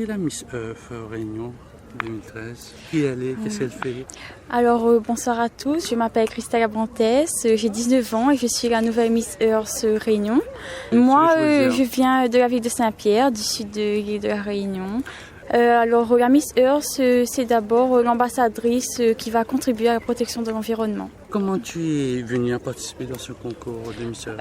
qui est la Miss Earth Réunion 2013? Qui elle est? Qu'est-ce qu'elle fait? Alors, bonsoir à tous, je m'appelle Christelle Abrantès, j'ai 19 ans et je suis la nouvelle Miss Earth Réunion. Moi, je viens de la ville de Saint-Pierre, du sud de l'île de la Réunion. Alors, la Miss Earth, c'est d'abord l'ambassadrice qui va contribuer à la protection de l'environnement. Comment tu es venue à participer dans ce concours de Miss Earth?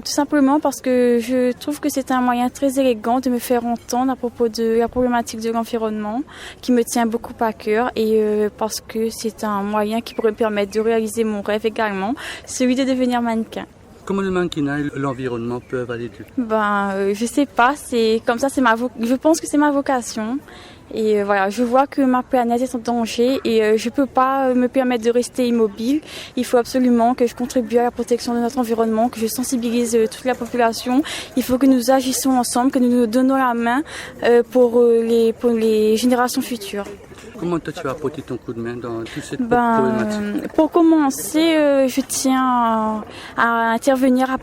Tout simplement parce que je trouve que c'est un moyen très élégant de me faire entendre à propos de la problématique de l'environnement qui me tient beaucoup à cœur et parce que c'est un moyen qui pourrait me permettre de réaliser mon rêve également, celui de devenir mannequin. Comment le mannequinat et l'environnement peuvent aller de... Je sais pas, c'est comme ça, je pense que c'est ma vocation. Et voilà, je vois que ma planète est en danger et je peux pas me permettre de rester immobile. Il faut absolument que je contribue à la protection de notre environnement, que je sensibilise toute la population. Il faut que nous agissions ensemble, que nous nous donnons la main pour les générations futures. Comment toi tu vas apporter ton coup de main dans toute cette problématique? Pour commencer, je tiens à intervenir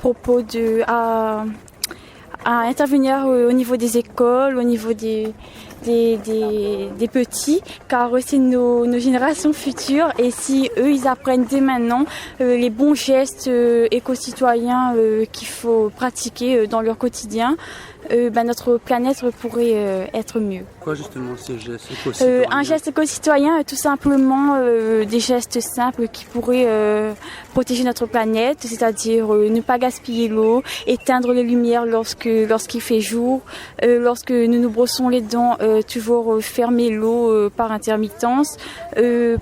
à intervenir au niveau des écoles, au niveau des petits, car c'est nos générations futures et si eux ils apprennent dès maintenant les bons gestes éco-citoyens qu'il faut pratiquer dans leur quotidien, notre planète pourrait être mieux. Quoi justement ces gestes éco-citoyens? Un geste éco-citoyen, tout simplement des gestes simples qui pourraient protéger notre planète, c'est-à-dire ne pas gaspiller l'eau, éteindre les lumières lorsqu'il fait jour, lorsque nous nous brossons les dents, toujours fermer l'eau par intermittence. Je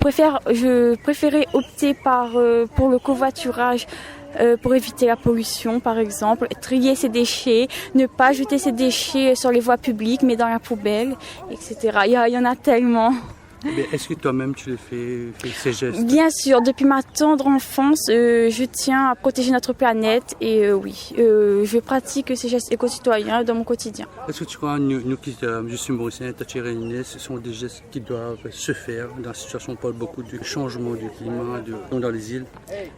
préférais opter pour le covoiturage pour éviter la pollution, par exemple, trier ses déchets, ne pas jeter ses déchets sur les voies publiques, mais dans la poubelle, etc. Il y en a tellement. Mais est-ce que toi-même tu les fais ces gestes? Bien sûr, depuis ma tendre enfance, je tiens à protéger notre planète et je pratique ces gestes éco-citoyens dans mon quotidien. Est-ce que tu crois, nous qui je suis mauricien, Tati Réunionnais, ce sont des gestes qui doivent se faire dans la situation où on parle beaucoup du changement du climat dans les îles?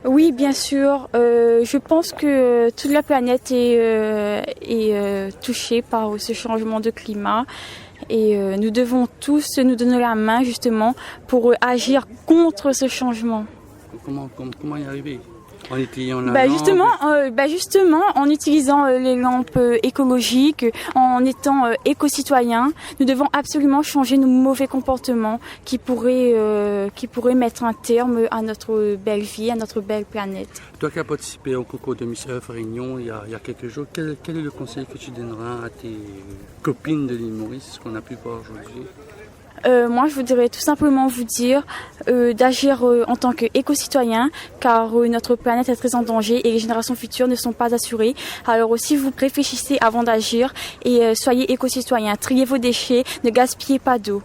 Oui, bien sûr. Je pense que toute la planète est touchée par ce changement de climat. Et nous devons tous nous donner la main justement pour agir contre ce changement. Comment y arriver? En étayant justement, en utilisant les lampes écologiques, en étant éco-citoyens, nous devons absolument changer nos mauvais comportements qui pourraient mettre un terme à notre belle vie, à notre belle planète. Toi qui as participé au concours de Miss Earth Réunion il y a quelques jours, quel est le conseil que tu donneras à tes copines de l'île Maurice, ce qu'on a pu voir aujourd'hui? Moi, je voudrais tout simplement vous dire d'agir en tant qu'éco-citoyen, car notre planète est très en danger et les générations futures ne sont pas assurées. Alors aussi, vous réfléchissez avant d'agir et soyez éco-citoyen. Triez vos déchets, ne gaspillez pas d'eau.